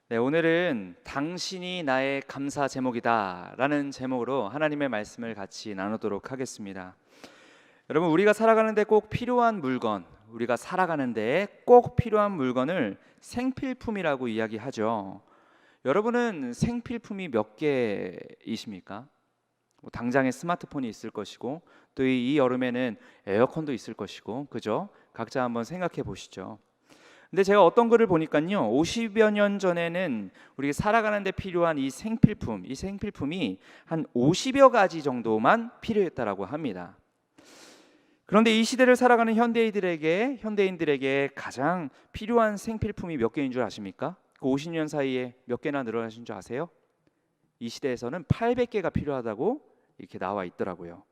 네, 오늘은 당신이 나의 감사 제목이다 라는 제목으로 하나님의 말씀을 같이 나누도록 하겠습니다. 여러분, 우리가 살아가는데 꼭 필요한 물건, 우리가 살아가는데 꼭 필요한 물건을 생필품이라고 이야기하죠. 여러분은 생필품이 몇 개이십니까? 당장에 스마트폰이 있을 것이고, 또 이 여름에는 에어컨도 있을 것이고, 그죠? 각자 한번 생각해 보시죠. 근데 제가 어떤 글을 보니까요, 50여 년 전에는 우리 살아가는 데 필요한 이 생필품이 한 50여 가지 정도만 필요했다라고 합니다. 그런데 이 시대를 살아가는 현대인들에게 가장 필요한 생필품이 몇 개인 줄 아십니까? 그 50년 사이에 몇 개나 늘어나신 줄 아세요? 이 시대에서는 800개가 필요하다고 이렇게 나와 있더라고요.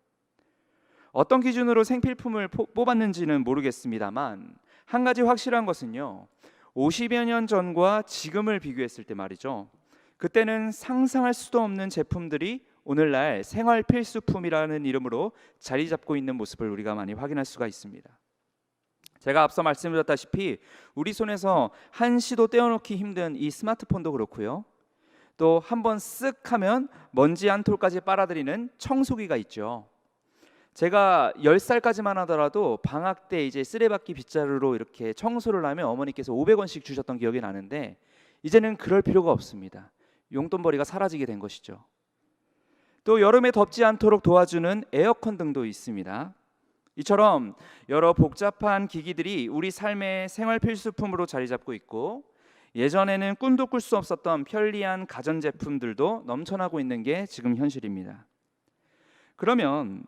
어떤 기준으로 생필품을 뽑았는지는 모르겠습니다만, 한 가지 확실한 것은요, 50여 년 전과 지금을 비교했을 때 말이죠, 그때는 상상할 수도 없는 제품들이 오늘날 생활 필수품이라는 이름으로 자리 잡고 있는 모습을 우리가 많이 확인할 수가 있습니다. 제가 앞서 말씀드렸다시피 우리 손에서 한시도 떼어놓기 힘든 이 스마트폰도 그렇고요, 또 한번 쓱 하면 먼지 한 톨까지 빨아들이는 청소기가 있죠. 제가 10살까지만 하더라도 방학 때 이제 쓰레받기 빗자루로 이렇게 청소를 하면 어머니께서 500원씩 주셨던 기억이 나는데, 이제는 그럴 필요가 없습니다. 용돈벌이가 사라지게 된 것이죠. 또 여름에 덥지 않도록 도와주는 에어컨 등도 있습니다. 이처럼 여러 복잡한 기기들이 우리 삶의 생활 필수품으로 자리 잡고 있고, 예전에는 꿈도 꿀 수 없었던 편리한 가전제품들도 넘쳐나고 있는 게 지금 현실입니다. 그러면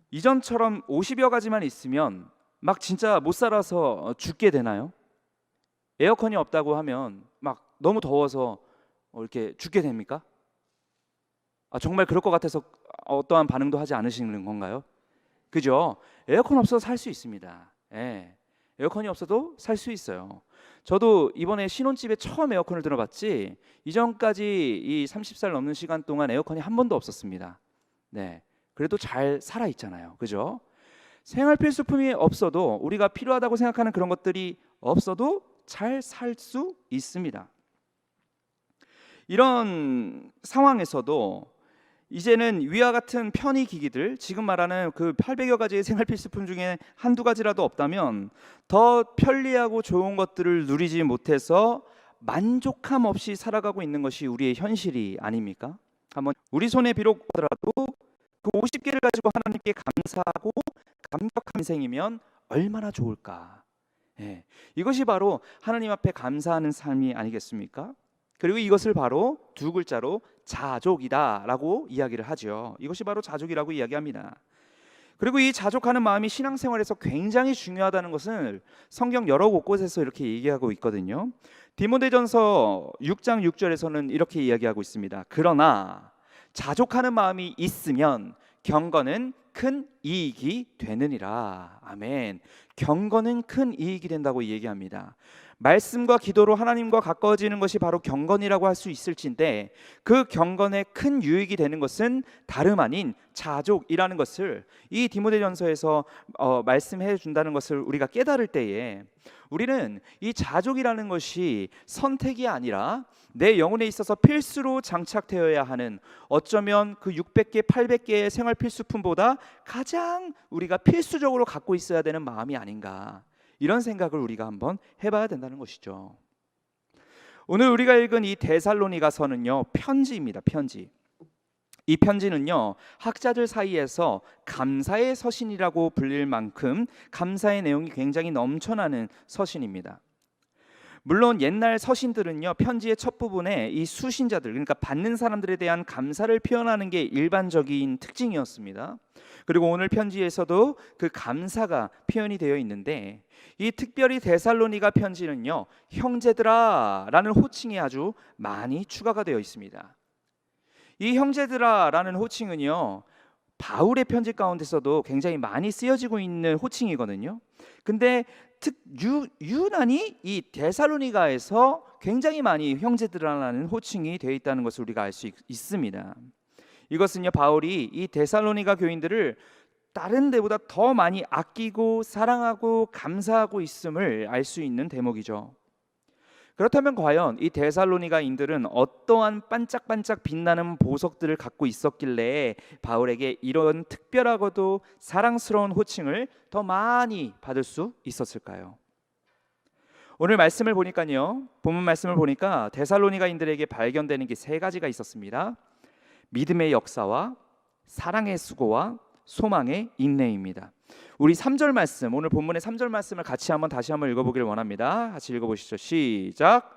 이전처럼 50여 가지만 있으면 막 진짜 못 살아서 죽게 되나요? 에어컨이 없다고 하면 막 너무 더워서 이렇게 죽게 됩니까? 정말 그럴 것 같아서 어떠한 반응도 하지 않으시는 건가요? 그죠? 에어컨 없어도 살 수 있습니다. 예. 에어컨이 없어도 살 수 있어요. 저도 이번에 신혼집에 처음 에어컨을 들어봤지, 이전까지 이 30살 넘는 시간 동안 에어컨이 한 번도 없었습니다. 네. 그래도 잘 살아 있잖아요. 그죠? 생활 필수품이 없어도, 우리가 필요하다고 생각하는 그런 것들이 없어도 잘 살 수 있습니다. 이런 상황에서도 이제는 위와 같은 편의 기기들, 지금 말하는 그 800여 가지의 생활 필수품 중에 한두 가지라도 없다면 더 편리하고 좋은 것들을 누리지 못해서 만족함 없이 살아가고 있는 것이 우리의 현실이 아닙니까? 한번 우리 손에 비록 하더라도 그 50개를 가지고 하나님께 감사하고 감격한 인생이면 얼마나 좋을까. 예, 이것이 바로 하나님 앞에 감사하는 삶이 아니겠습니까? 그리고 이것을 바로 두 글자로 자족이다라고 이야기를 하죠. 이것이 바로 자족이라고 이야기합니다. 그리고 이 자족하는 마음이 신앙생활에서 굉장히 중요하다는 것을 성경 여러 곳곳에서 이렇게 얘기하고 있거든요. 디모데전서 6장 6절에서는 이렇게 이야기하고 있습니다. 그러나 자족하는 마음이 있으면 경건은 큰 이익이 되느니라. 아멘. 경건은 큰 이익이 된다고 얘기합니다. 말씀과 기도로 하나님과 가까워지는 것이 바로 경건이라고 할 수 있을진데, 그 경건에 큰 유익이 되는 것은 다름 아닌 자족이라는 것을 이 디모데전서에서 말씀해 준다는 것을 우리가 깨달을 때에, 우리는 이 자족이라는 것이 선택이 아니라 내 영혼에 있어서 필수로 장착되어야 하는, 어쩌면 그 600개, 800개의 생활 필수품보다 가장 우리가 필수적으로 갖고 있어야 되는 마음이 아닌가, 이런 생각을 우리가 한번 해봐야 된다는 것이죠. 오늘 우리가 읽은 이 데살로니가서는요, 편지입니다. 편지. 이 편지는요, 학자들 사이에서 감사의 서신이라고 불릴 만큼 감사의 내용이 굉장히 넘쳐나는 서신입니다. 물론 옛날 서신들은요, 편지의 첫 부분에 이 수신자들, 그러니까 받는 사람들에 대한 감사를 표현하는 게 일반적인 특징이었습니다. 그리고 오늘 편지에서도 그 감사가 표현이 되어 있는데, 이 특별히 데살로니가 편지는요, 형제들아 라는 호칭이 아주 많이 추가가 되어 있습니다. 이 형제들아 라는 호칭은요, 바울의 편지 가운데서도 굉장히 많이 쓰여지고 있는 호칭이거든요. 근데 유난히 이 데살로니가에서 굉장히 많이 형제들이라는 호칭이 되어 있다는 것을 우리가 알 수 있습니다. 이것은요, 바울이 이 데살로니가 교인들을 다른 데보다 더 많이 아끼고 사랑하고 감사하고 있음을 알 수 있는 대목이죠. 그렇다면 과연 이 데살로니가인들은 어떠한 반짝반짝 빛나는 보석들을 갖고 있었길래 바울에게 이런 특별하고도 사랑스러운 호칭을 더 많이 받을 수 있었을까요? 오늘 말씀을 보니까요, 본문 말씀을 보니까 데살로니가인들에게 발견되는 게 세 가지가 있었습니다. 믿음의 역사와 사랑의 수고와 소망의 인내입니다. 우리 3절 말씀, 오늘 본문의 3절 말씀을 같이 다시 한번 읽어보기를 원합니다. 같이 읽어보시죠. 시작.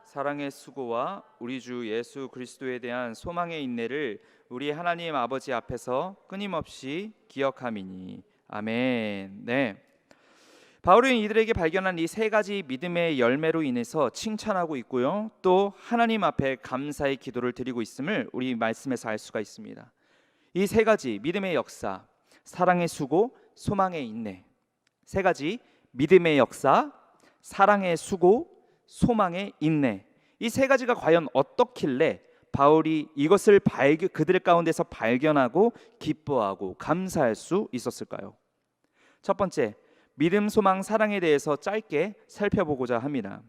사랑의 수고와 우리 주 예수 그리스도에 대한 소망의 인내를 우리 하나님 아버지 앞에서 끊임없이 기억함이니. 아멘. 네. 바울은 이들에게 발견한 이 세 가지 믿음의 열매로 인해서 칭찬하고 있고요, 또 하나님 앞에 감사의 기도를 드리고 있음을 우리 말씀에서 알 수가 있습니다. 이 세 가지 믿음의 역사, 사랑의 수고, 소망의 인내. 세 가지 믿음의 역사, 사랑의 수고, 소망의 인내. 이 세 가지가 과연 어떻길래 바울이 이것을 그들 가운데서 발견하고 기뻐하고 감사할 수 있었을까요? 첫 번째, 믿음, 소망, 사랑에 대해서 짧게 살펴보고자 합니다.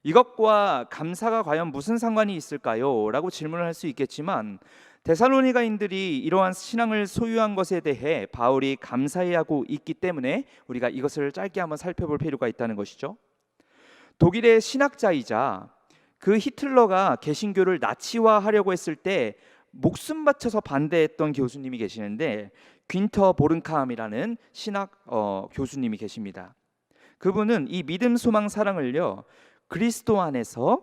이것과 감사가 과연 무슨 상관이 있을까요? 라고 질문을 할 수 있겠지만, 데살로니가인들이 이러한 신앙을 소유한 것에 대해 바울이 감사해하고 있기 때문에 우리가 이것을 짧게 한번 살펴볼 필요가 있다는 것이죠. 독일의 신학자이자 그 히틀러가 개신교를 나치화하려고 했을 때 목숨 바쳐서 반대했던 교수님이 계시는데, 귄터 보른캄이라는 신학 교수님이 계십니다. 그분은 이 믿음, 소망, 사랑을요, 그리스도 안에서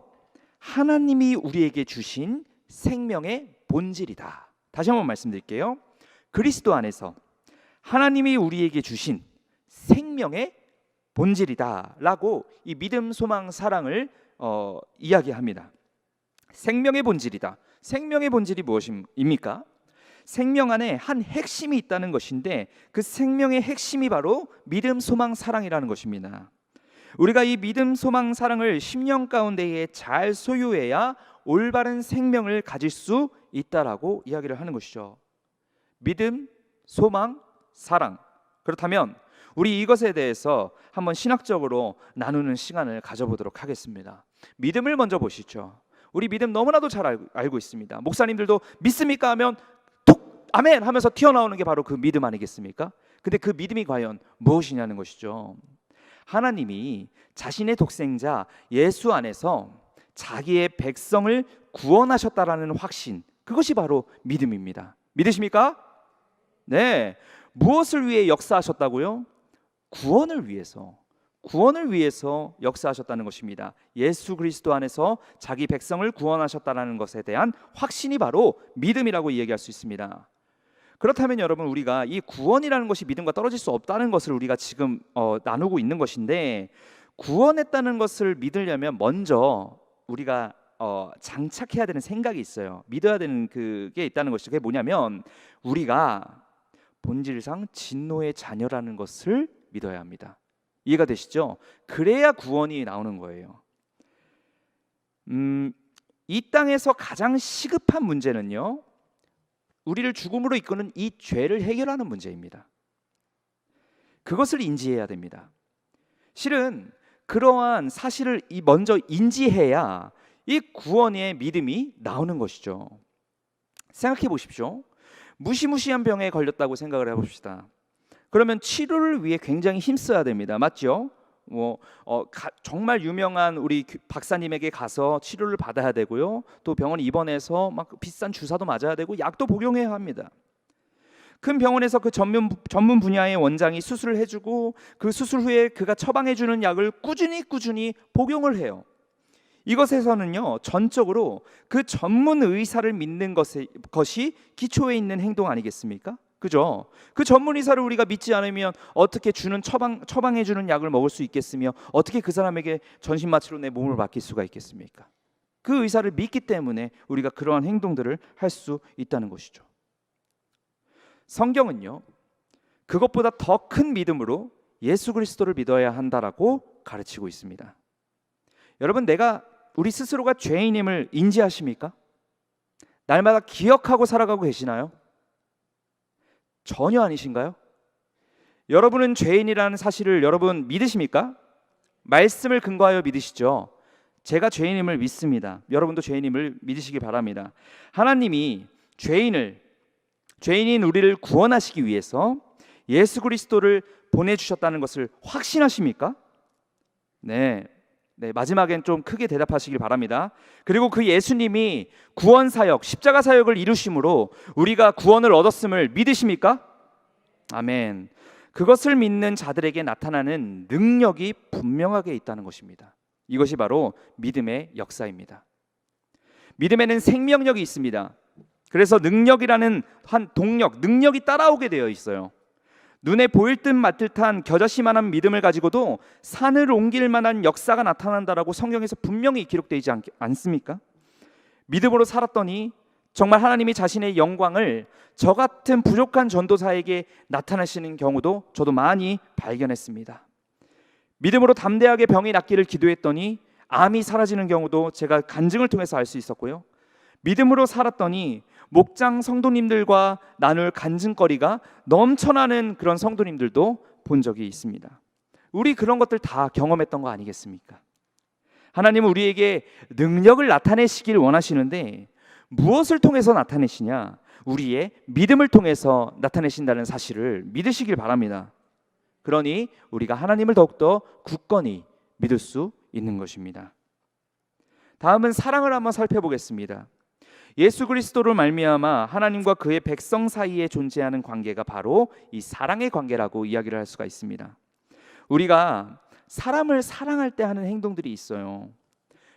하나님이 우리에게 주신 생명의 본질이다. 다시 한번 말씀드릴게요. 그리스도 안에서 하나님이 우리에게 주신 생명의 본질이다 라고 이 믿음, 소망, 사랑을 이야기합니다. 생명의 본질이다. 생명의 본질이 무엇입니까? 생명 안에 한 핵심이 있다는 것인데, 그 생명의 핵심이 바로 믿음, 소망, 사랑이라는 것입니다. 우리가 이 믿음, 소망, 사랑을 10년 가운데에 잘 소유해야 올바른 생명을 가질 수 있다라고 이야기를 하는 것이죠. 믿음, 소망, 사랑. 그렇다면 우리 이것에 대해서 한번 신학적으로 나누는 시간을 가져보도록 하겠습니다. 믿음을 먼저 보시죠. 우리 믿음 너무나도 잘 알고 있습니다. 목사님들도 믿습니까 하면 톡 아멘 하면서 튀어나오는 게 바로 그 믿음 아니겠습니까? 근데 그 믿음이 과연 무엇이냐는 것이죠. 하나님이 자신의 독생자 예수 안에서 자기의 백성을 구원하셨다라는 확신, 그것이 바로 믿음입니다. 믿으십니까? 네. 무엇을 위해 역사하셨다고요? 구원을 위해서 역사하셨다는 것입니다. 예수 그리스도 안에서 자기 백성을 구원하셨다는 것에 대한 확신이 바로 믿음이라고 이야기할 수 있습니다. 그렇다면 여러분, 우리가 이 구원이라는 것이 믿음과 떨어질 수 없다는 것을 우리가 지금 나누고 있는 것인데, 구원했다는 것을 믿으려면 먼저 우리가 장착해야 되는 생각이 있어요. 믿어야 되는 그게 있다는 것이죠. 그게 뭐냐면, 우리가 본질상 진노의 자녀라는 것을 믿어야 합니다. 이해가 되시죠? 그래야 구원이 나오는 거예요. 이 땅에서 가장 시급한 문제는요, 우리를 죽음으로 이끄는 이 죄를 해결하는 문제입니다. 그것을 인지해야 됩니다. 실은 그러한 사실을 먼저 인지해야 이 구원의 믿음이 나오는 것이죠. 생각해 보십시오. 무시무시한 병에 걸렸다고 생각을 해봅시다. 그러면 치료를 위해 굉장히 힘써야 됩니다. 맞죠? 정말 유명한 우리 박사님에게 가서 치료를 받아야 되고요, 또 병원 입원해서 막 비싼 주사도 맞아야 되고 약도 복용해야 합니다. 큰 병원에서 그 전문 분야의 원장이 수술을 해주고, 그 수술 후에 그가 처방해주는 약을 꾸준히 복용을 해요. 이것에서는요, 전적으로 그 전문 의사를 믿는 것이 기초에 있는 행동 아니겠습니까? 그죠? 그 전문 의사를 우리가 믿지 않으면 어떻게 처방해주는 약을 먹을 수 있겠으며, 어떻게 그 사람에게 전신마취로 내 몸을 맡길 수가 있겠습니까? 그 의사를 믿기 때문에 우리가 그러한 행동들을 할 수 있다는 것이죠. 성경은요, 그것보다 더 큰 믿음으로 예수 그리스도를 믿어야 한다라고 가르치고 있습니다. 여러분, 우리 스스로가 죄인임을 인지하십니까? 날마다 기억하고 살아가고 계시나요? 전혀 아니신가요? 여러분은 죄인이라는 사실을 여러분 믿으십니까? 말씀을 근거하여 믿으시죠. 제가 죄인임을 믿습니다. 여러분도 죄인임을 믿으시기 바랍니다. 하나님이 죄인인 우리를 구원하시기 위해서 예수 그리스도를 보내주셨다는 것을 확신하십니까? 네, 마지막엔 좀 크게 대답하시길 바랍니다. 그리고 그 예수님이 구원 사역, 십자가 사역을 이루심으로 우리가 구원을 얻었음을 믿으십니까? 아멘. 그것을 믿는 자들에게 나타나는 능력이 분명하게 있다는 것입니다. 이것이 바로 믿음의 역사입니다. 믿음에는 생명력이 있습니다. 그래서 능력이라는 한 동력, 능력이 따라오게 되어 있어요. 눈에 보일 듯 맡을 듯한 겨자씨만한 믿음을 가지고도 산을 옮길 만한 역사가 나타난다라고 성경에서 분명히 기록되지 않습니까? 믿음으로 살았더니 정말 하나님이 자신의 영광을 저 같은 부족한 전도사에게 나타내시는 경우도 저도 많이 발견했습니다. 믿음으로 담대하게 병이 낫기를 기도했더니 암이 사라지는 경우도 제가 간증을 통해서 알 수 있었고요. 믿음으로 살았더니 목장 성도님들과 나눌 간증거리가 넘쳐나는 그런 성도님들도 본 적이 있습니다. 우리 그런 것들 다 경험했던 거 아니겠습니까? 하나님은 우리에게 능력을 나타내시길 원하시는데 무엇을 통해서 나타내시냐? 우리의 믿음을 통해서 나타내신다는 사실을 믿으시길 바랍니다. 그러니 우리가 하나님을 더욱더 굳건히 믿을 수 있는 것입니다. 다음은 사랑을 한번 살펴보겠습니다. 예수 그리스도로 말미암아 하나님과 그의 백성 사이에 존재하는 관계가 바로 이 사랑의 관계라고 이야기를 할 수가 있습니다. 우리가 사람을 사랑할 때 하는 행동들이 있어요.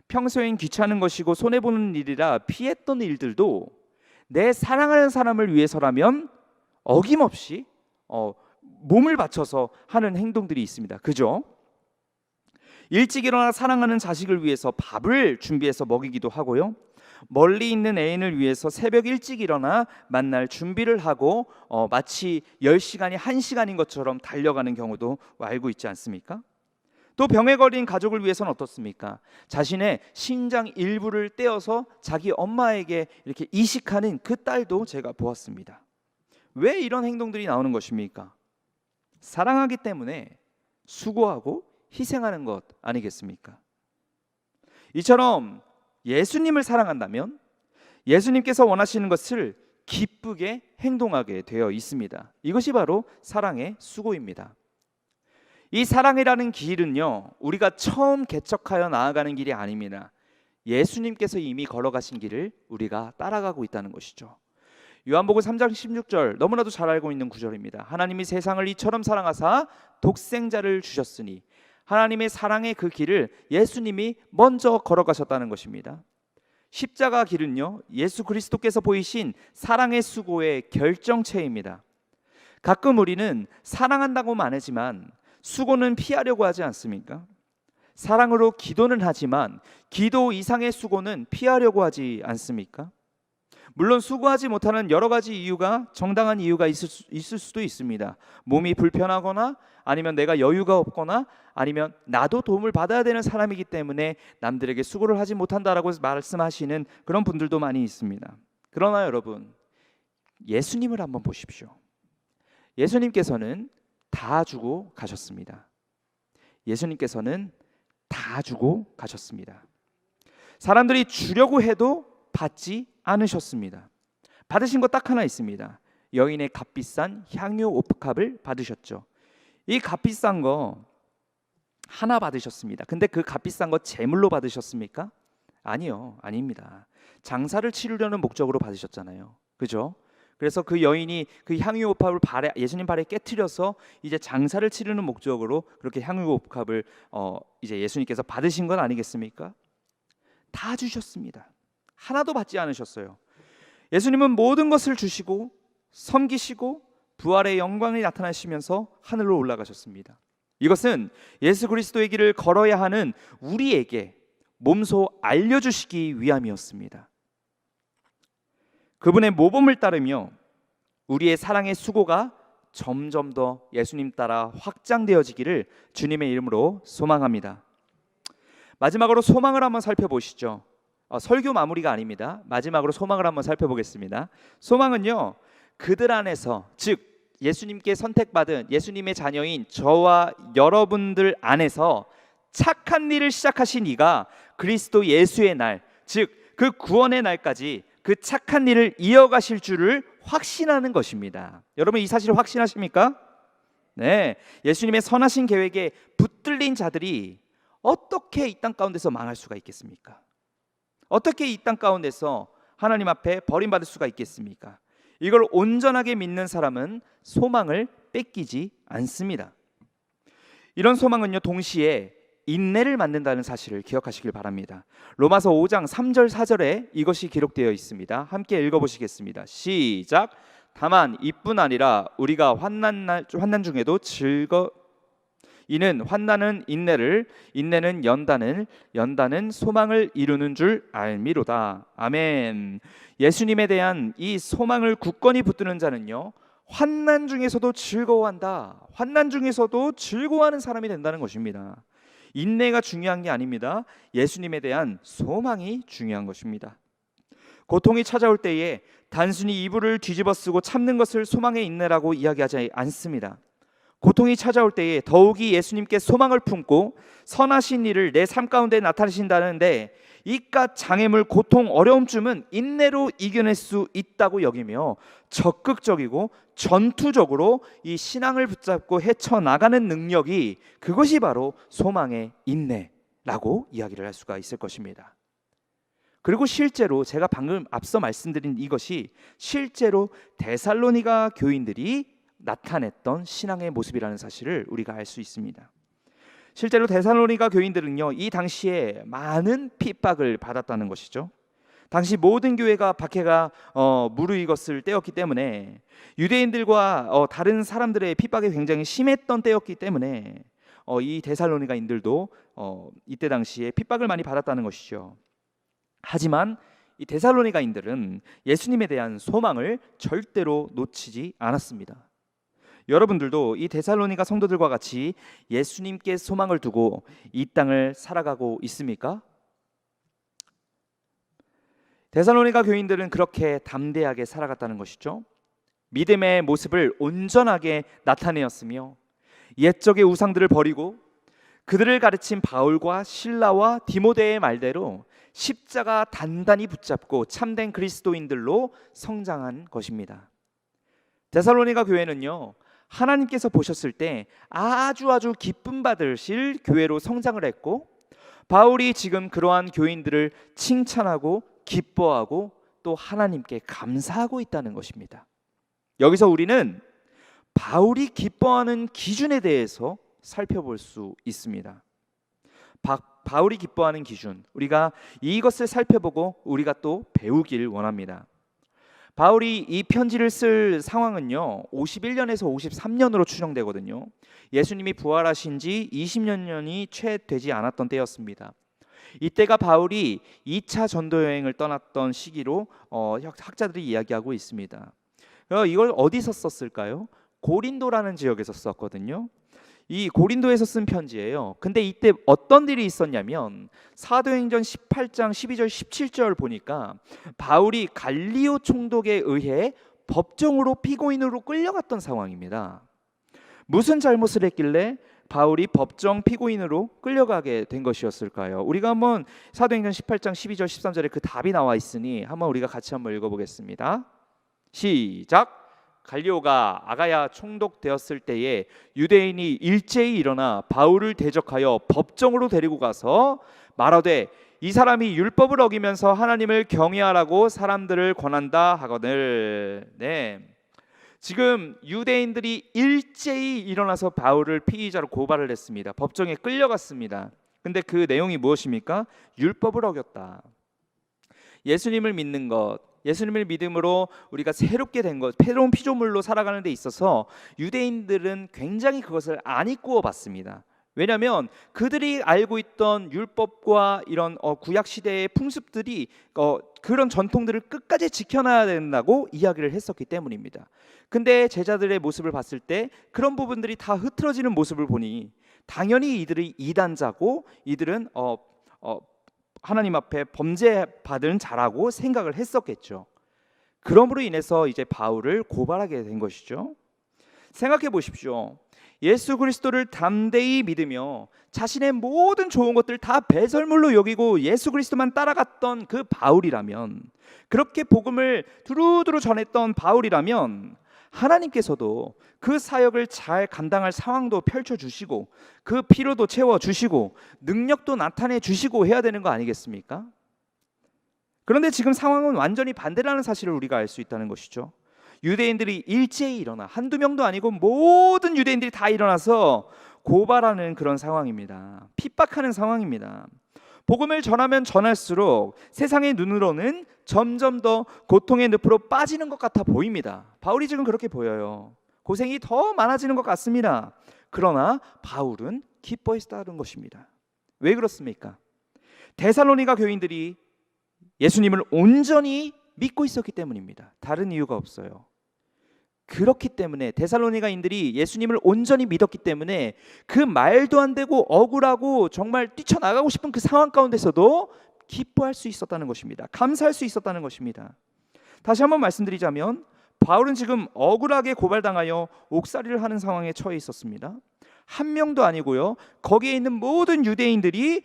평소엔 귀찮은 것이고 손해보는 일이라 피했던 일들도 내 사랑하는 사람을 위해서라면 어김없이 몸을 바쳐서 하는 행동들이 있습니다. 그죠? 일찍 일어나 사랑하는 자식을 위해서 밥을 준비해서 먹이기도 하고요. 멀리 있는 애인을 위해서 새벽 일찍 일어나 만날 준비를 하고 마치 10시간이 1시간인 것처럼 달려가는 경우도 알고 있지 않습니까? 또 병에 걸린 가족을 위해서는 어떻습니까? 자신의 신장 일부를 떼어서 자기 엄마에게 이렇게 이식하는 그 딸도 제가 보았습니다. 왜 이런 행동들이 나오는 것입니까? 사랑하기 때문에 수고하고 희생하는 것 아니겠습니까? 이처럼 예수님을 사랑한다면 예수님께서 원하시는 것을 기쁘게 행동하게 되어 있습니다. 이것이 바로 사랑의 수고입니다. 이 사랑이라는 길은요, 우리가 처음 개척하여 나아가는 길이 아닙니다. 예수님께서 이미 걸어가신 길을 우리가 따라가고 있다는 것이죠. 요한복음 3장 16절, 너무나도 잘 알고 있는 구절입니다. 하나님이 세상을 이처럼 사랑하사 독생자를 주셨으니, 하나님의 사랑의 그 길을 예수님이 먼저 걸어가셨다는 것입니다. 십자가 길은요, 예수 그리스도께서 보이신 사랑의 수고의 결정체입니다. 가끔 우리는 사랑한다고만 하지만 수고는 피하려고 하지 않습니까? 사랑으로 기도는 하지만 기도 이상의 수고는 피하려고 하지 않습니까? 물론 수고하지 못하는 여러 가지 이유가, 정당한 이유가 있을 수도 있습니다. 몸이 불편하거나 아니면 내가 여유가 없거나 아니면 나도 도움을 받아야 되는 사람이기 때문에 남들에게 수고를 하지 못한다라고 말씀하시는 그런 분들도 많이 있습니다. 그러나 여러분, 예수님을 한번 보십시오. 예수님께서는 다 주고 가셨습니다. 예수님께서는 다 주고 가셨습니다. 사람들이 주려고 해도 받지 않으셨습니다. 받으신 거 딱 하나 있습니다. 여인의 값비싼 향유 오프캅을 받으셨죠. 이 값비싼 거 하나 받으셨습니다. 근데 그 값비싼 거 제물로 받으셨습니까? 아니요, 아닙니다. 장사를 치르려는 목적으로 받으셨잖아요. 그죠? 그래서 그 여인이 그 향유 오프캅을 예수님 발에 깨트려서 이제 장사를 치르는 목적으로 그렇게 향유 오프캅을 이제 예수님께서 받으신 건 아니겠습니까? 다 주셨습니다. 하나도 받지 않으셨어요. 예수님은 모든 것을 주시고 섬기시고 부활의 영광이 나타나시면서 하늘로 올라가셨습니다. 이것은 예수 그리스도의 길을 걸어야 하는 우리에게 몸소 알려주시기 위함이었습니다. 그분의 모범을 따르며 우리의 사랑의 수고가 점점 더 예수님 따라 확장되어지기를 주님의 이름으로 소망합니다. 마지막으로 소망을 한번 살펴보시죠. 설교 마무리가 아닙니다. 마지막으로 소망을 한번 살펴보겠습니다. 소망은요, 그들 안에서, 즉 예수님께 선택받은 예수님의 자녀인 저와 여러분들 안에서 착한 일을 시작하신 이가 그리스도 예수의 날, 즉 그 구원의 날까지 그 착한 일을 이어가실 줄을 확신하는 것입니다. 여러분, 이 사실을 확신하십니까? 네, 예수님의 선하신 계획에 붙들린 자들이 어떻게 이 땅 가운데서 망할 수가 있겠습니까? 어떻게 이 땅 가운데서 하나님 앞에 버림받을 수가 있겠습니까? 이걸 온전하게 믿는 사람은 소망을 뺏기지 않습니다. 이런 소망은요, 동시에 인내를 만든다는 사실을 기억하시길 바랍니다. 로마서 5장 3절 4절에 이것이 기록되어 있습니다. 함께 읽어보시겠습니다. 시작. 다만 이뿐 아니라 우리가 환난 중에도 이는 환난은 인내를, 인내는 연단은 소망을 이루는 줄 알미로다. 아멘. 예수님에 대한 이 소망을 굳건히 붙드는 자는요, 환난 중에서도 즐거워한다. 환난 중에서도 즐거워하는 사람이 된다는 것입니다. 인내가 중요한 게 아닙니다. 예수님에 대한 소망이 중요한 것입니다. 고통이 찾아올 때에 단순히 이불을 뒤집어 쓰고 참는 것을 소망의 인내라고 이야기하지 않습니다. 고통이 찾아올 때에 더욱이 예수님께 소망을 품고 선하신 일을 내 삶 가운데 나타내신다는데, 이깟 장애물, 고통, 어려움쯤은 인내로 이겨낼 수 있다고 여기며 적극적이고 전투적으로 이 신앙을 붙잡고 헤쳐나가는 능력이, 그것이 바로 소망의 인내라고 이야기를 할 수가 있을 것입니다. 그리고 실제로 제가 방금 앞서 말씀드린 이것이 실제로 데살로니가 교인들이 나타냈던 신앙의 모습이라는 사실을 우리가 알 수 있습니다. 실제로 데살로니가 교인들은요, 이 당시에 많은 핍박을 받았다는 것이죠. 당시 모든 교회가 박해가 무르익었을 때였기 때문에, 유대인들과 다른 사람들의 핍박이 굉장히 심했던 때였기 때문에 이 데살로니가인들도 이때 당시에 핍박을 많이 받았다는 것이죠. 하지만 이 데살로니가인들은 예수님에 대한 소망을 절대로 놓치지 않았습니다. 여러분들도 이 데살로니가 성도들과 같이 예수님께 소망을 두고 이 땅을 살아가고 있습니까? 데살로니가 교인들은 그렇게 담대하게 살아갔다는 것이죠. 믿음의 모습을 온전하게 나타내었으며 옛적의 우상들을 버리고 그들을 가르친 바울과 실라와 디모데의 말대로 십자가 단단히 붙잡고 참된 그리스도인들로 성장한 것입니다. 데살로니가 교회는요, 하나님께서 보셨을 때 아주 기쁨 받으실 교회로 성장을 했고, 바울이 지금 그러한 교인들을 칭찬하고 기뻐하고 또 하나님께 감사하고 있다는 것입니다. 여기서 우리는 바울이 기뻐하는 기준에 대해서 살펴볼 수 있습니다. 바울이 기뻐하는 기준, 우리가 이것을 살펴보고 우리가 또 배우길 원합니다. 바울이 이 편지를 쓸 상황은요, 51년에서 53년으로 추정되거든요. 예수님이 부활하신 지 20년이 채 되지 않았던 때였습니다. 이때가 바울이 2차 전도 여행을 떠났던 시기로 학자들이 이야기하고 있습니다. 이걸 어디서 썼을까요? 고린도라는 지역에서 썼거든요. 이 고린도에서 쓴 편지예요. 근데 이때 어떤 일이 있었냐면, 사도행전 18장 12절 17절 보니까 바울이 갈리오 총독에 의해 법정으로 피고인으로 끌려갔던 상황입니다. 무슨 잘못을 했길래 바울이 법정 피고인으로 끌려가게 된 것이었을까요? 우리가 한번 사도행전 18장 12절 13절에 그 답이 나와 있으니 한번 우리가 같이 한번 읽어보겠습니다. 시작. 갈리오가 아가야 총독 되었을 때에 유대인이 일제히 일어나 바울을 대적하여 법정으로 데리고 가서 말하되 이 사람이 율법을 어기면서 하나님을 경외하라고 사람들을 권한다 하거늘. 네, 지금 유대인들이 일제히 일어나서 바울을 피의자로 고발을 했습니다. 법정에 끌려갔습니다. 근데 그 내용이 무엇입니까? 율법을 어겼다. 예수님을 믿는 것, 예수님을 믿음으로 우리가 새롭게 된 것, 새로운 피조물로 살아가는 데 있어서 유대인들은 굉장히 그것을 안 이꾸어 봤습니다. 왜냐하면 그들이 알고 있던 율법과 이런 구약 시대의 풍습들이 그런 전통들을 끝까지 지켜놔야 된다고 이야기를 했었기 때문입니다. 근데 제자들의 모습을 봤을 때 그런 부분들이 다 흐트러지는 모습을 보니 당연히 이들이 이단자고 이들은 하나님 앞에 범죄받은 자라고 생각을 했었겠죠. 그러므로 인해서 이제 바울을 고발하게 된 것이죠. 생각해 보십시오. 예수 그리스도를 담대히 믿으며 자신의 모든 좋은 것들 다 배설물로 여기고 예수 그리스도만 따라갔던 그 바울이라면, 그렇게 복음을 두루두루 전했던 바울이라면 하나님께서도 그 사역을 잘 감당할 상황도 펼쳐주시고 그 필요도 채워주시고 능력도 나타내 주시고 해야 되는 거 아니겠습니까? 그런데 지금 상황은 완전히 반대라는 사실을 우리가 알 수 있다는 것이죠. 유대인들이 일제히 일어나, 한두 명도 아니고 모든 유대인들이 다 일어나서 고발하는 그런 상황입니다. 핍박하는 상황입니다. 복음을 전하면 전할수록 세상의 눈으로는 점점 더 고통의 늪으로 빠지는 것 같아 보입니다. 바울이 지금 그렇게 보여요. 고생이 더 많아지는 것 같습니다. 그러나 바울은 기뻐했다는 것입니다. 왜 그렇습니까? 데살로니가 교인들이 예수님을 온전히 믿고 있었기 때문입니다. 다른 이유가 없어요. 그렇기 때문에 데살로니가인들이 예수님을 온전히 믿었기 때문에 그 말도 안 되고 억울하고 정말 뛰쳐나가고 싶은 그 상황 가운데서도 기뻐할 수 있었다는 것입니다. 감사할 수 있었다는 것입니다. 다시 한번 말씀드리자면 바울은 지금 억울하게 고발당하여 옥살이를 하는 상황에 처해 있었습니다. 한 명도 아니고요, 거기에 있는 모든 유대인들이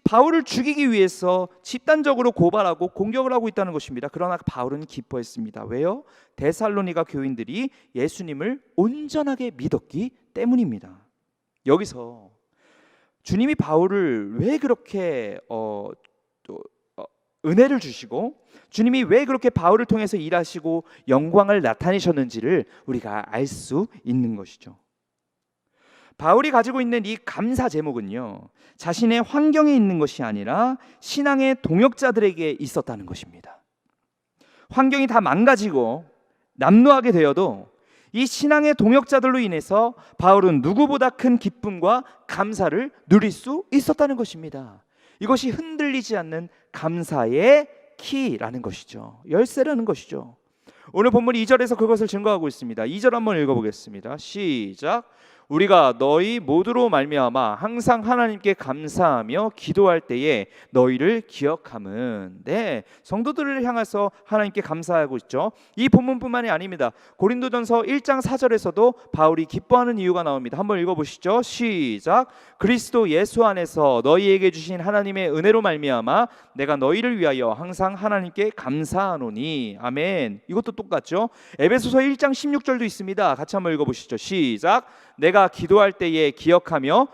바울을 죽이기 위해서 집단적으로 고발하고 공격을 하고 있다는 것입니다. 그러나 바울은 기뻐했습니다. 왜요? 데살로니가 교인들이 예수님을 온전하게 믿었기 때문입니다. 여기서 주님이 바울을 왜 그렇게 은혜를 주시고 주님이 왜 그렇게 바울을 통해서 일하시고 영광을 나타내셨는지를 우리가 알 수 있는 것이죠. 바울이 가지고 있는 이 감사 제목은요, 자신의 환경에 있는 것이 아니라 신앙의 동역자들에게 있었다는 것입니다. 환경이 다 망가지고 남루하게 되어도 이 신앙의 동역자들로 인해서 바울은 누구보다 큰 기쁨과 감사를 누릴 수 있었다는 것입니다. 이것이 흔들리지 않는 감사의 키라는 것이죠. 열쇠라는 것이죠. 오늘 본문 2절에서 그것을 증거하고 있습니다. 2절 한번 읽어보겠습니다. 시작. 우리가 너희 모두로 말미암아 항상 하나님께 감사하며 기도할 때에 너희를 기억함은, 네, 성도들을 향해서 하나님께 감사하고 있죠. 이 본문뿐만이 아닙니다. 고린도전서 1장 4절에서도 바울이 기뻐하는 이유가 나옵니다. 한번 읽어보시죠. 시작. 그리스도 예수 안에서 너희에게 주신 하나님의 은혜로 말미암아 내가 너희를 위하여 항상 하나님께 감사하노니. 아멘. 이것도 똑같죠. 에베소서 1장 16절도 있습니다. 같이 한번 읽어보시죠. 시작. 내가 기도할 때에 기억하며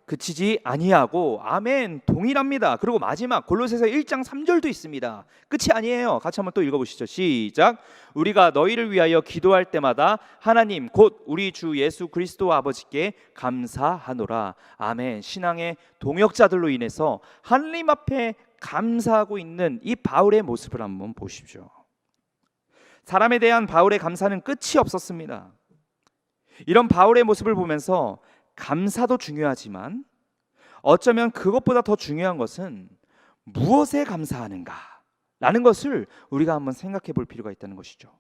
그치지 아니하고. 아멘. 동일합니다. 그리고 마지막 골로새서 1장 3절도 있습니다. 끝이 아니에요. 같이 한번 또 읽어보시죠. 시작. 우리가 너희를 위하여 기도할 때마다 하나님 곧 우리 주 예수 그리스도 아버지께 감사하노라. 아멘. 신앙의 동역자들로 인해서 하나님 앞에 감사하고 있는 이 바울의 모습을 한번 보십시오. 사람에 대한 바울의 감사는 끝이 없었습니다. 이런 바울의 모습을 보면서 감사도 중요하지만 어쩌면 그것보다 더 중요한 것은 무엇에 감사하는가 라는 것을 우리가 한번 생각해 볼 필요가 있다는 것이죠.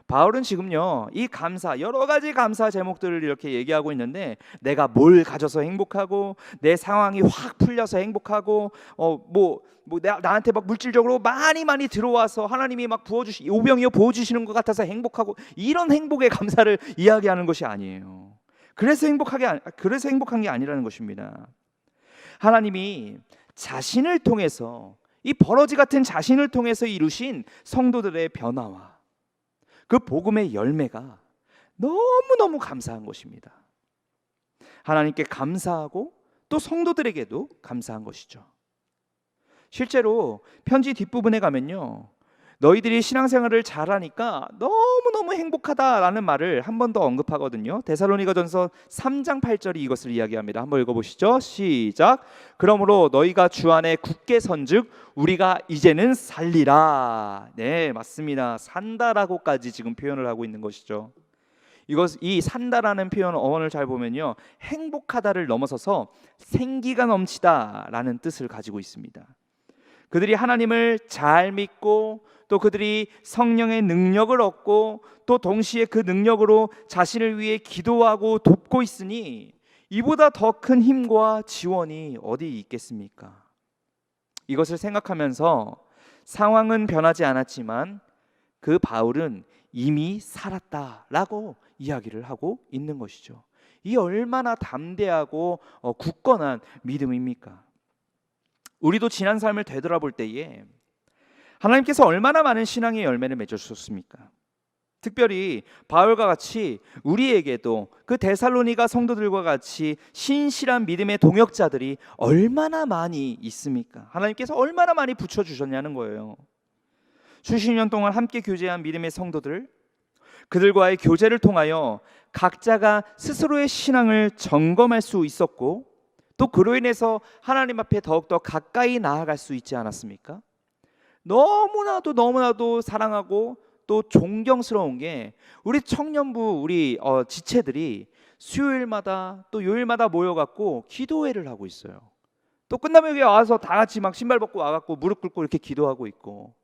바울은 지금요, 이 감사, 여러 가지 감사 제목들을 이렇게 얘기하고 있는데, 내가 뭘 가져서 행복하고, 내 상황이 확 풀려서 행복하고, 나한테 막 물질적으로 많이 들어와서 하나님이 막 오병이어 부어주시는 것 같아서 행복하고, 이런 행복의 감사를 이야기하는 것이 아니에요. 그래서 행복한 게 아니라는 것입니다. 하나님이 자신을 통해서, 이 버러지 같은 자신을 통해서 이루신 성도들의 변화와 그 복음의 열매가 너무너무 감사한 것입니다. 하나님께 감사하고 또 성도들에게도 감사한 것이죠. 실제로 편지 뒷부분에 가면요, 너희들이 신앙생활을 잘하니까 너무너무 행복하다라는 말을 한 번 더 언급하거든요. 데살로니가전서 3장 8절이 이것을 이야기합니다. 한번 읽어보시죠. 시작. 그러므로 너희가 주 안에 굳게 선즉 우리가 이제는 살리라. 네, 맞습니다. 산다라고까지 지금 표현을 하고 있는 것이죠. 이 산다라는 표현 어원을 잘 보면요, 행복하다를 넘어서서 생기가 넘치다라는 뜻을 가지고 있습니다. 그들이 하나님을 잘 믿고 또 그들이 성령의 능력을 얻고 또 동시에 그 능력으로 자신을 위해 기도하고 돕고 있으니 이보다 더 큰 힘과 지원이 어디 있겠습니까? 이것을 생각하면서 상황은 변하지 않았지만 그 바울은 이미 살았다라고 이야기를 하고 있는 것이죠. 이 얼마나 담대하고 굳건한 믿음입니까? 우리도 지난 삶을 되돌아볼 때에 하나님께서 얼마나 많은 신앙의 열매를 맺어주셨습니까? 특별히 바울과 같이 우리에게도 그 데살로니가 성도들과 같이 신실한 믿음의 동역자들이 얼마나 많이 있습니까? 하나님께서 얼마나 많이 붙여주셨냐는 거예요. 수십 년 동안 함께 교제한 믿음의 성도들, 그들과의 교제를 통하여 각자가 스스로의 신앙을 점검할 수 있었고, 또 그로 인해서 하나님 앞에 더욱더 가까이 나아갈 수 있지 않았습니까? 너무나도 사랑하고 또 존경스러운 게 우리 청년부 우리 지체들이 수요일마다 또 요일마다 모여갖고 기도회를 하고 있어요. 또 끝나면 여기 와서 다 같이 막 신발 벗고 와갖고 무릎 꿇고 이렇게 기도하고 있고,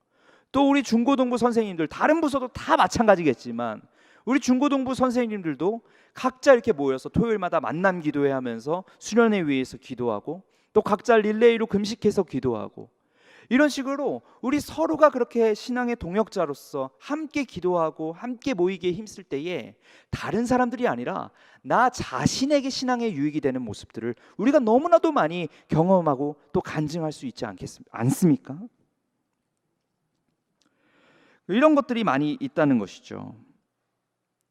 또 우리 중고등부 선생님들, 다른 부서도 다 마찬가지겠지만 우리 중고등부 선생님들도 각자 이렇게 모여서 토요일마다 만남 기도회 하면서 수련회 위해서 기도하고, 또 각자 릴레이로 금식해서 기도하고, 이런 식으로 우리 서로가 그렇게 신앙의 동역자로서 함께 기도하고 함께 모이기에 힘쓸 때에 다른 사람들이 아니라 나 자신에게 신앙의 유익이 되는 모습들을 우리가 너무나도 많이 경험하고 또 간증할 수 있지 않습니까? 이런 것들이 많이 있다는 것이죠.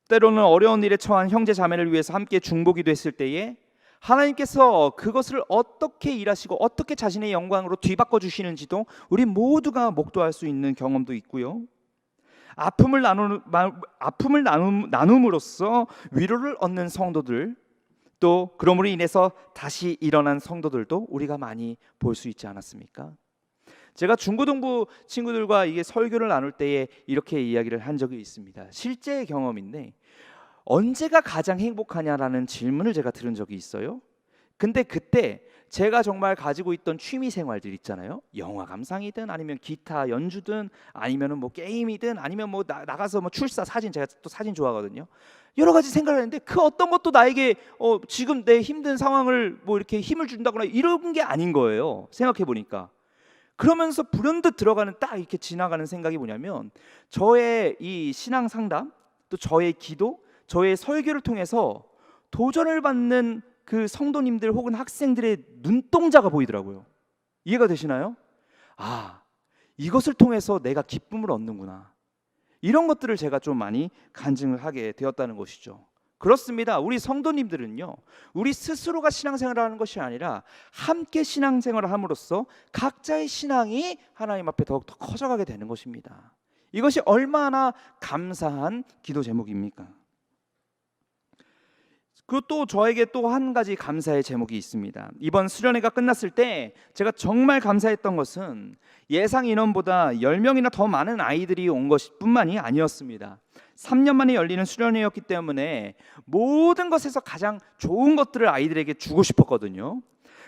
때로는 어려운 일에 처한 형제 자매를 위해서 함께 중보기도 했을 때에 하나님께서 그것을 어떻게 일하시고 어떻게 자신의 영광으로 뒤바꿔 주시는지도 우리 모두가 목도할 수 있는 경험도 있고요. 아픔을 나눔으로써 위로를 얻는 성도들, 또 그러므로 인해서 다시 일어난 성도들도 우리가 많이 볼 수 있지 않았습니까? 제가 중고등부 친구들과 이게 설교를 나눌 때에 이렇게 이야기를 한 적이 있습니다. 실제 경험인데, 언제가 가장 행복하냐라는 질문을 제가 들은 적이 있어요. 근데 그때 제가 정말 가지고 있던 취미 생활들 있잖아요. 영화 감상이든 아니면 기타 연주든 아니면은 뭐 게임이든 아니면 뭐 나가서 뭐 출사 사진, 제가 또 사진 좋아하거든요. 여러 가지 생각을 했는데 그 어떤 것도 나에게 지금 내 힘든 상황을 뭐 이렇게 힘을 준다거나 이런 게 아닌 거예요. 생각해 보니까. 그러면서 불현듯 들어가는 딱 이렇게 지나가는 생각이 뭐냐면, 저의 이 신앙 상담, 또 저의 기도, 저의 설교를 통해서 도전을 받는 그 성도님들 혹은 학생들의 눈동자가 보이더라고요. 이해가 되시나요? 아, 이것을 통해서 내가 기쁨을 얻는구나. 이런 것들을 제가 좀 많이 간증을 하게 되었다는 것이죠. 그렇습니다. 우리 성도님들은요, 우리 스스로가 신앙생활을 하는 것이 아니라 함께 신앙생활을 함으로써 각자의 신앙이 하나님 앞에 더욱더 커져가게 되는 것입니다. 이것이 얼마나 감사한 기도 제목입니까? 그리고 또 저에게 또 한 가지 감사의 제목이 있습니다. 이번 수련회가 끝났을 때 제가 정말 감사했던 것은 예상 인원보다 10명이나 더 많은 아이들이 온 것뿐만이 아니었습니다. 3년 만에 열리는 수련회였기 때문에 모든 것에서 가장 좋은 것들을 아이들에게 주고 싶었거든요.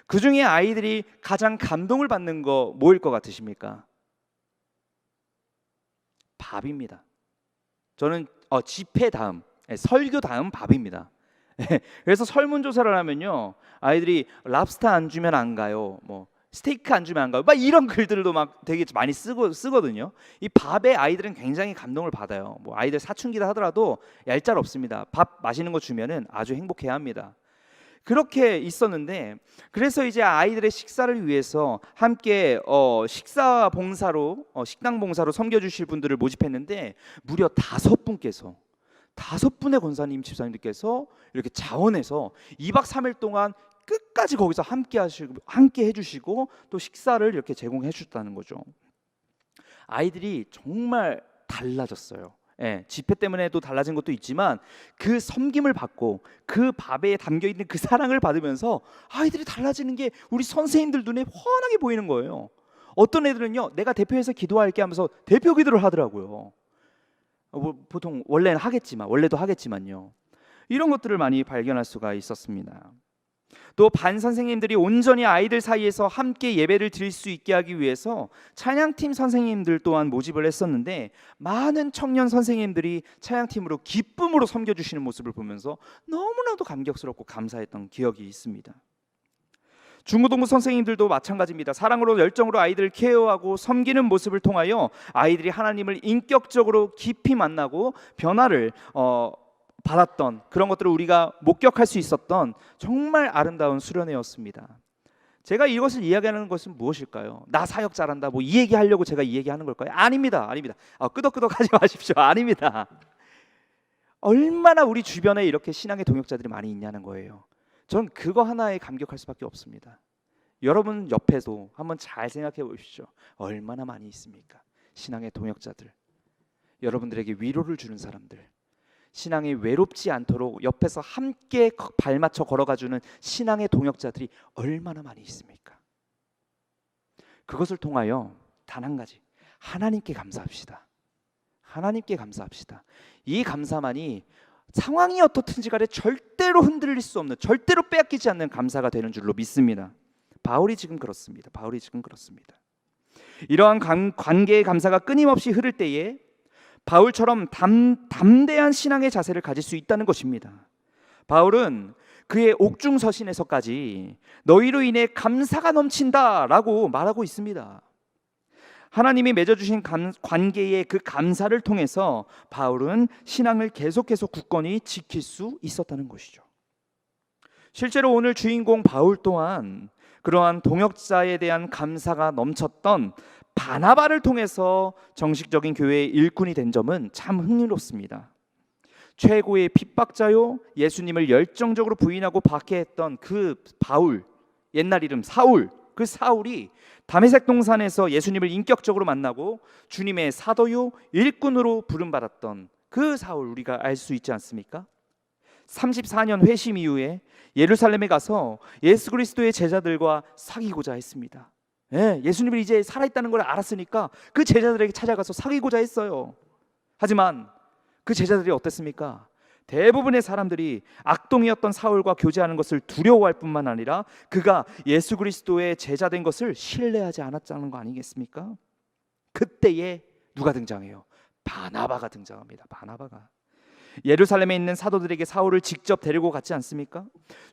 그 중에 아이들이 가장 감동을 받는 거 뭐일 것 같으십니까? 밥입니다. 저는 집회 다음, 설교 다음 밥입니다. 그래서 설문조사를 하면요, 아이들이 랍스터 안 주면 안 가요, 뭐 스테이크 안 주면 안 가요, 막 이런 글들도 막 되게 많이 쓰거든요. 이 밥에 아이들은 굉장히 감동을 받아요. 뭐 아이들 사춘기다 하더라도 얄짤없습니다. 밥 맛있는 거 주면은 아주 행복해합니다. 그렇게 있었는데, 그래서 이제 아이들의 식사를 위해서 함께 식사 봉사로 식당 봉사로 섬겨주실 분들을 모집했는데 무려 5분의 권사님 집사님들께서 이렇게 자원해서 2박 3일 동안 끝까지 거기서 함께 해주시고 또 식사를 이렇게 제공해 주셨다는 거죠. 아이들이 정말 달라졌어요. 집회 때문에도 달라진 것도 있지만 그 섬김을 받고 그 밥에 담겨있는 그 사랑을 받으면서 아이들이 달라지는 게 우리 선생님들 눈에 훤하게 보이는 거예요. 어떤 애들은요, 내가 대표해서 기도할게 하면서 대표 기도를 하더라고요. 보통 원래도 하겠지만요. 이런 것들을 많이 발견할 수가 있었습니다. 또 반 선생님들이 온전히 아이들 사이에서 함께 예배를 드릴 수 있게 하기 위해서 찬양팀 선생님들 또한 모집을 했었는데, 많은 청년 선생님들이 찬양팀으로 기쁨으로 섬겨주시는 모습을 보면서 너무나도 감격스럽고 감사했던 기억이 있습니다. 중고등부 선생님들도 마찬가지입니다. 사랑으로 열정으로 아이들을 케어하고 섬기는 모습을 통하여 아이들이 하나님을 인격적으로 깊이 만나고 변화를 받았던 그런 것들을 우리가 목격할 수 있었던 정말 아름다운 수련회였습니다. 제가 이것을 이야기하는 것은 무엇일까요? 나 사역 잘한다 뭐 이 얘기하려고 제가 이 얘기하는 걸까요? 아닙니다. 아닙니다. 끄덕끄덕하지 마십시오. 아닙니다. 얼마나 우리 주변에 이렇게 신앙의 동역자들이 많이 있냐는 거예요. 전 그거 하나에 감격할 수밖에 없습니다. 여러분 옆에도 한번 잘 생각해 보십시오. 얼마나 많이 있습니까? 신앙의 동역자들, 여러분들에게 위로를 주는 사람들, 신앙이 외롭지 않도록 옆에서 함께 발맞춰 걸어가주는 신앙의 동역자들이 얼마나 많이 있습니까? 그것을 통하여 단 한 가지, 하나님께 감사합시다. 하나님께 감사합시다. 이 감사만이 상황이 어떻든지 간에 절대로 흔들릴 수 없는, 절대로 빼앗기지 않는 감사가 되는 줄로 믿습니다. 바울이 지금 그렇습니다. 이러한 관계의 감사가 끊임없이 흐를 때에 바울처럼 담대한 신앙의 자세를 가질 수 있다는 것입니다. 바울은 그의 옥중서신에서까지 너희로 인해 감사가 넘친다라고 말하고 있습니다. 하나님이 맺어주신 관계의 그 감사를 통해서 바울은 신앙을 계속해서 굳건히 지킬 수 있었다는 것이죠. 실제로 오늘 주인공 바울 또한 그러한 동역자에 대한 감사가 넘쳤던 바나바를 통해서 정식적인 교회의 일꾼이 된 점은 참 흥미롭습니다. 최고의 핍박자요, 예수님을 열정적으로 부인하고 박해했던 그 바울, 옛날 이름 사울, 그 사울이 다메섹 동산에서 예수님을 인격적으로 만나고 주님의 사도요 일꾼으로 부름받았던 그 사울, 우리가 알 수 있지 않습니까? 34년 회심 이후에 예루살렘에 가서 예수 그리스도의 제자들과 사귀고자 했습니다. 예수님이 이제 살아있다는 걸 알았으니까 그 제자들에게 찾아가서 사귀고자 했어요. 하지만 그 제자들이 어땠습니까? 대부분의 사람들이 악동이었던 사울과 교제하는 것을 두려워할 뿐만 아니라 그가 예수 그리스도의 제자된 것을 신뢰하지 않았다는 거 아니겠습니까? 그때에 누가 등장해요? 바나바가 등장합니다. 바나바가 예루살렘에 있는 사도들에게 사울을 직접 데리고 갔지 않습니까?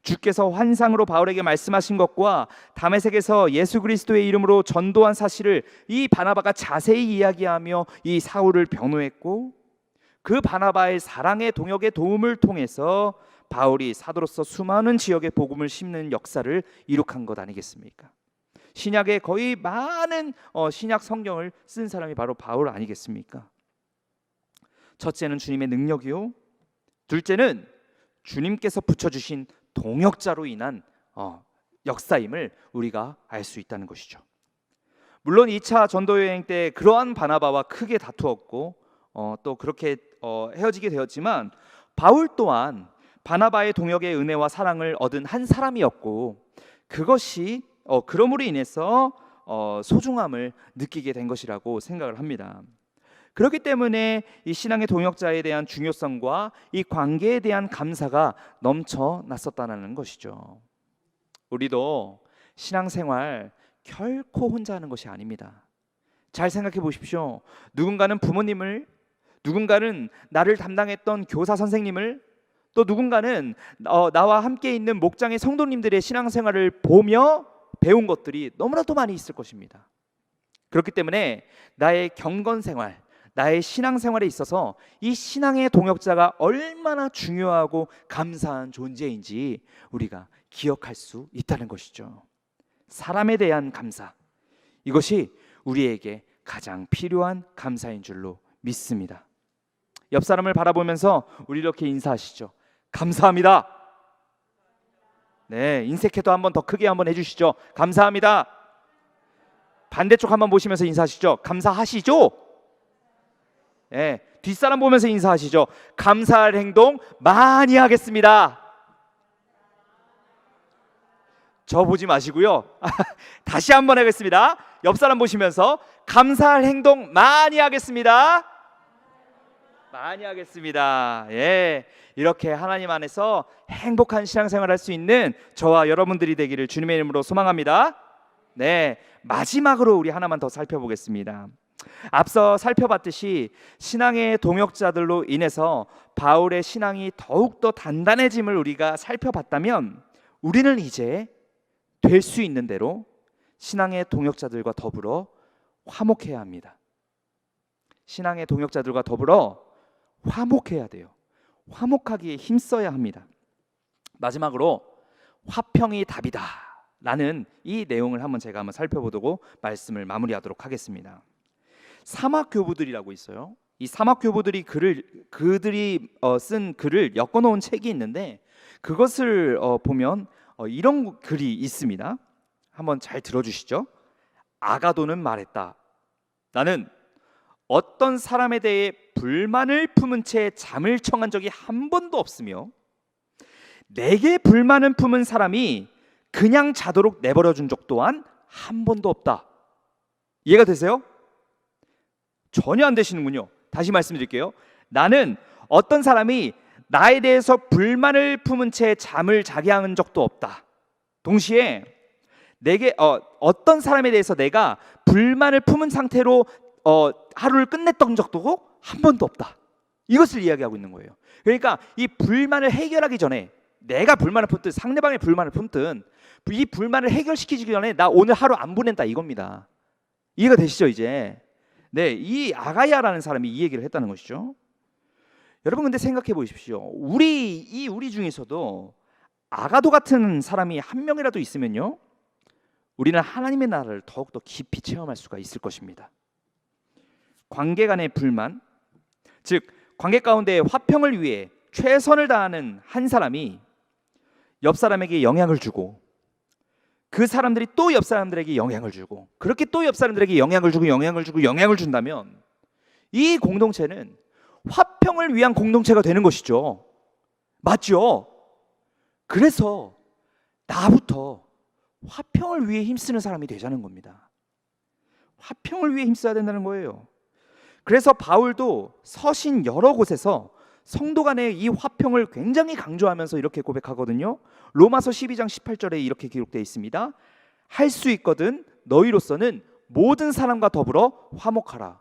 주께서 환상으로 바울에게 말씀하신 것과 다메섹에서 예수 그리스도의 이름으로 전도한 사실을 이 바나바가 자세히 이야기하며 이 사울을 변호했고, 그 바나바의 사랑의 동역의 도움을 통해서 바울이 사도로서 수많은 지역에 복음을 심는 역사를 이룩한 것 아니겠습니까? 신약의 거의 많은 신약 성경을 쓴 사람이 바로 바울 아니겠습니까? 첫째는 주님의 능력이요, 둘째는 주님께서 붙여주신 동역자로 인한 역사임을 우리가 알 수 있다는 것이죠. 물론 2차 전도여행 때 그러한 바나바와 크게 다투었고 또 그렇게 헤어지게 되었지만, 바울 또한 바나바의 동역의 은혜와 사랑을 얻은 한 사람이었고, 그것이 그러므로 인해서 소중함을 느끼게 된 것이라고 생각을 합니다. 그렇기 때문에 이 신앙의 동역자에 대한 중요성과 이 관계에 대한 감사가 넘쳐났었다는 것이죠. 우리도 신앙생활 결코 혼자 하는 것이 아닙니다. 잘 생각해 보십시오. 누군가는 부모님을, 누군가는 나를 담당했던 교사 선생님을, 또 누군가는 나와 함께 있는 목장의 성도님들의 신앙생활을 보며 배운 것들이 너무나도 많이 있을 것입니다. 그렇기 때문에 나의 경건생활, 나의 신앙생활에 있어서 이 신앙의 동역자가 얼마나 중요하고 감사한 존재인지 우리가 기억할 수 있다는 것이죠. 사람에 대한 감사, 이것이 우리에게 가장 필요한 감사인 줄로 믿습니다. 옆 사람을 바라보면서 우리 이렇게 인사하시죠. 감사합니다. 네, 인색해도 한번 더 크게 한번 해주시죠. 감사합니다. 반대쪽 한번 보시면서 인사하시죠. 감사하시죠. 네, 뒷사람 보면서 인사하시죠. 감사할 행동 많이 하겠습니다. 저 보지 마시고요. 다시 한번 하겠습니다. 옆 사람 보시면서 감사할 행동 많이 하겠습니다. 많이 하겠습니다. 예, 이렇게 하나님 안에서 행복한 신앙생활을 할 수 있는 저와 여러분들이 되기를 주님의 이름으로 소망합니다. 네, 마지막으로 우리 하나만 더 살펴보겠습니다. 앞서 살펴봤듯이 신앙의 동역자들로 인해서 바울의 신앙이 더욱더 단단해짐을 우리가 살펴봤다면, 우리는 이제 될 수 있는 대로 신앙의 동역자들과 더불어 화목해야 합니다. 신앙의 동역자들과 더불어 화목해야 돼요. 화목하기에 힘써야 합니다. 마지막으로 화평이 답이다 라는 이 내용을 제가 한번 살펴보고 말씀을 마무리하도록 하겠습니다. 사막교부들이라고 있어요. 이 사막교부들이 그들이 쓴 글을 엮어놓은 책이 있는데 그것을 보면 이런 글이 있습니다. 한번 잘 들어주시죠. 아가도는 말했다. 나는 어떤 사람에 대해 불만을 품은 채 잠을 청한 적이 한 번도 없으며 내게 불만을 품은 사람이 그냥 자도록 내버려 준 적 또한 한 번도 없다. 이해가 되세요? 전혀 안 되시는군요. 다시 말씀드릴게요. 나는 어떤 사람이 나에 대해서 불만을 품은 채 잠을 자게 한 적도 없다. 동시에 내게 어떤 사람에 대해서 내가 불만을 품은 상태로 하루를 끝냈던 적도 한 번도 없다. 이것을 이야기하고 있는 거예요. 그러니까 이 불만을 해결하기 전에 내가 불만을 품든 상대방의 불만을 품든 이 불만을 해결시키기 전에 나 오늘 하루 안 보낸다 이겁니다. 이해가 되시죠 이제? 네, 이 아가야라는 사람이 이 얘기를 했다는 것이죠. 여러분 근데 생각해 보십시오. 우리 중에서도 아가도 같은 사람이 한 명이라도 있으면요, 우리는 하나님의 나라를 더욱더 깊이 체험할 수가 있을 것입니다. 관계 간의 불만, 즉 관계 가운데 화평을 위해 최선을 다하는 한 사람이 옆 사람에게 영향을 주고 그 사람들이 또 옆 사람들에게 영향을 주고 그렇게 또 옆 사람들에게 영향을 준다면 이 공동체는 화평을 위한 공동체가 되는 것이죠. 맞죠? 그래서 나부터 화평을 위해 힘쓰는 사람이 되자는 겁니다. 화평을 위해 힘써야 된다는 거예요. 그래서 바울도 서신 여러 곳에서 성도 간의 이 화평을 굉장히 강조하면서 이렇게 고백하거든요. 로마서 12장 18절에 이렇게 기록되어 있습니다. 할 수 있거든 너희로서는 모든 사람과 더불어 화목하라.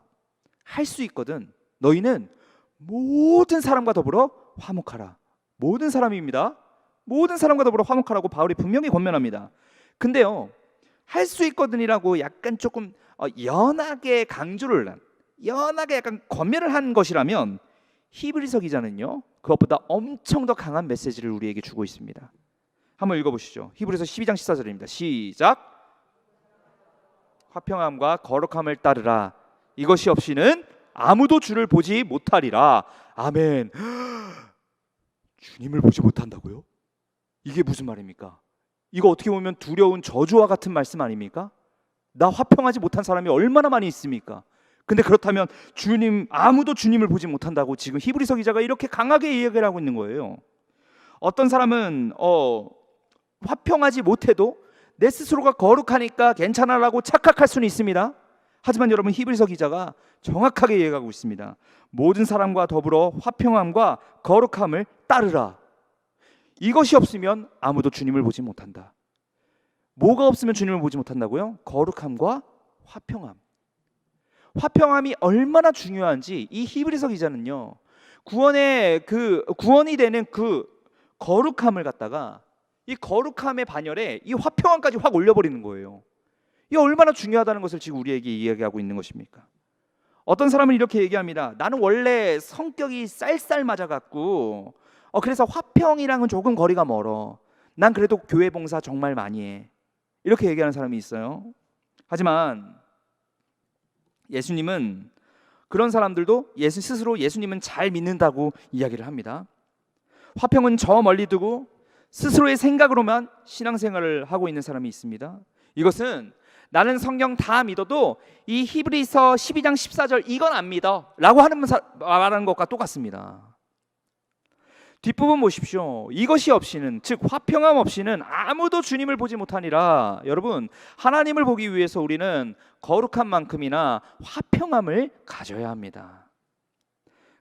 할 수 있거든 너희는 모든 사람과 더불어 화목하라. 모든 사람입니다. 모든 사람과 더불어 화목하라고 바울이 분명히 권면합니다. 근데요, 할 수 있거든이라고 약간 조금 연하게 연하게 약간 권면을 한 것이라면 히브리서 기자는요 그것보다 엄청 더 강한 메시지를 우리에게 주고 있습니다. 한번 읽어보시죠. 히브리서 12장 14절입니다. 시작. 화평함과 거룩함을 따르라. 이것이 없이는 아무도 주를 보지 못하리라. 아멘. 주님을 보지 못한다고요? 이게 무슨 말입니까? 이거 어떻게 보면 두려운 저주와 같은 말씀 아닙니까? 나 화평하지 못한 사람이 얼마나 많이 있습니까? 근데 그렇다면 아무도 주님을 보지 못한다고 지금 히브리서 기자가 이렇게 강하게 이야기를 하고 있는 거예요. 어떤 사람은 화평하지 못해도 내 스스로가 거룩하니까 괜찮아라고 착각할 수는 있습니다. 하지만 여러분 히브리서 기자가 정확하게 이야기하고 있습니다. 모든 사람과 더불어 화평함과 거룩함을 따르라. 이것이 없으면 아무도 주님을 보지 못한다. 뭐가 없으면 주님을 보지 못한다고요? 거룩함과 화평함. 화평함이 얼마나 중요한지 이 히브리서 기자는요 구원이 되는 그 거룩함을 갖다가 이 거룩함의 반열에 이 화평함까지 확 올려버리는 거예요. 이게 얼마나 중요하다는 것을 지금 우리에게 이야기하고 있는 것입니까? 어떤 사람은 이렇게 얘기합니다. 나는 원래 성격이 쌀쌀 맞아갖고 그래서 화평이랑은 조금 거리가 멀어. 난 그래도 교회 봉사 정말 많이 해. 이렇게 얘기하는 사람이 있어요. 하지만 예수님은 그런 사람들도 스스로 예수님은 잘 믿는다고 이야기를 합니다. 화평은 저 멀리 두고 스스로의 생각으로만 신앙생활을 하고 있는 사람이 있습니다. 이것은 나는 성경 다 믿어도 이 히브리서 12장 14절 이건 안 믿어 라고 말하는 것과 똑같습니다. 뒷부분 보십시오. 이것이 없이는, 즉 화평함 없이는 아무도 주님을 보지 못하니라. 여러분, 하나님을 보기 위해서 우리는 거룩한 만큼이나 화평함을 가져야 합니다.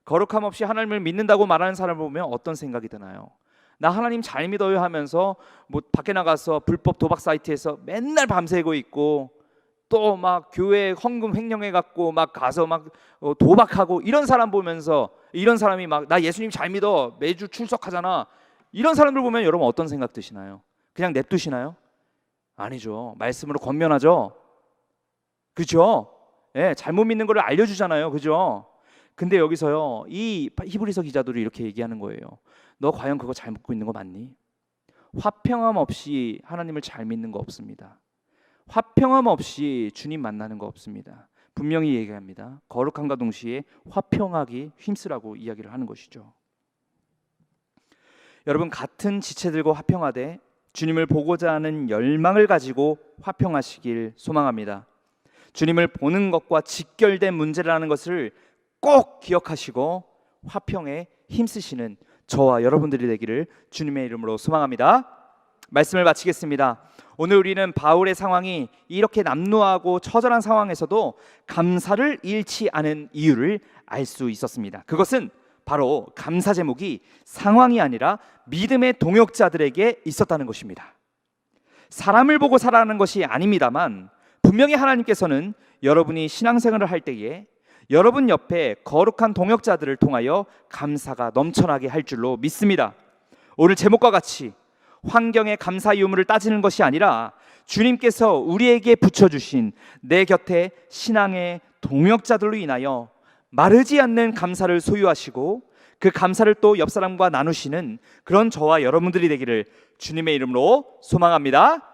거룩함 없이 하나님을 믿는다고 말하는 사람을 보면 어떤 생각이 드나요? 나 하나님 잘 믿어요 하면서 밖에 나가서 불법 도박 사이트에서 맨날 밤새고 있고 또 막 교회 헌금 횡령해 갖고 막 가서 막 도박하고 이런 사람 보면서 이런 사람이 막 나 예수님 잘 믿어 매주 출석하잖아 이런 사람들 보면 여러분 어떤 생각 드시나요? 그냥 냅두시나요? 아니죠. 말씀으로 권면하죠. 그죠? 예, 잘못 믿는 거를 알려주잖아요. 그죠? 근데 여기서요, 이 히브리서 기자들이 이렇게 얘기하는 거예요. 너 과연 그거 잘 묻고 있는 거 맞니? 화평함 없이 하나님을 잘 믿는 거 없습니다. 화평함 없이 주님 만나는 거 없습니다. 분명히 얘기합니다. 거룩함과 동시에 화평하기 힘쓰라고 이야기를 하는 것이죠. 여러분, 같은 지체들과 화평하되 주님을 보고자 하는 열망을 가지고 화평하시길 소망합니다. 주님을 보는 것과 직결된 문제라는 것을 꼭 기억하시고 화평에 힘쓰시는 저와 여러분들이 되기를 주님의 이름으로 소망합니다. 말씀을 마치겠습니다. 오늘 우리는 바울의 상황이 이렇게 남루하고 처절한 상황에서도 감사를 잃지 않은 이유를 알 수 있었습니다. 그것은 바로 감사 제목이 상황이 아니라 믿음의 동역자들에게 있었다는 것입니다. 사람을 보고 살아가는 것이 아닙니다만 분명히 하나님께서는 여러분이 신앙생활을 할 때에 여러분 옆에 거룩한 동역자들을 통하여 감사가 넘쳐나게 할 줄로 믿습니다. 오늘 제목과 같이 환경의 감사 유무를 따지는 것이 아니라 주님께서 우리에게 붙여주신 내 곁에 신앙의 동역자들로 인하여 마르지 않는 감사를 소유하시고 그 감사를 또 옆 사람과 나누시는 그런 저와 여러분들이 되기를 주님의 이름으로 소망합니다.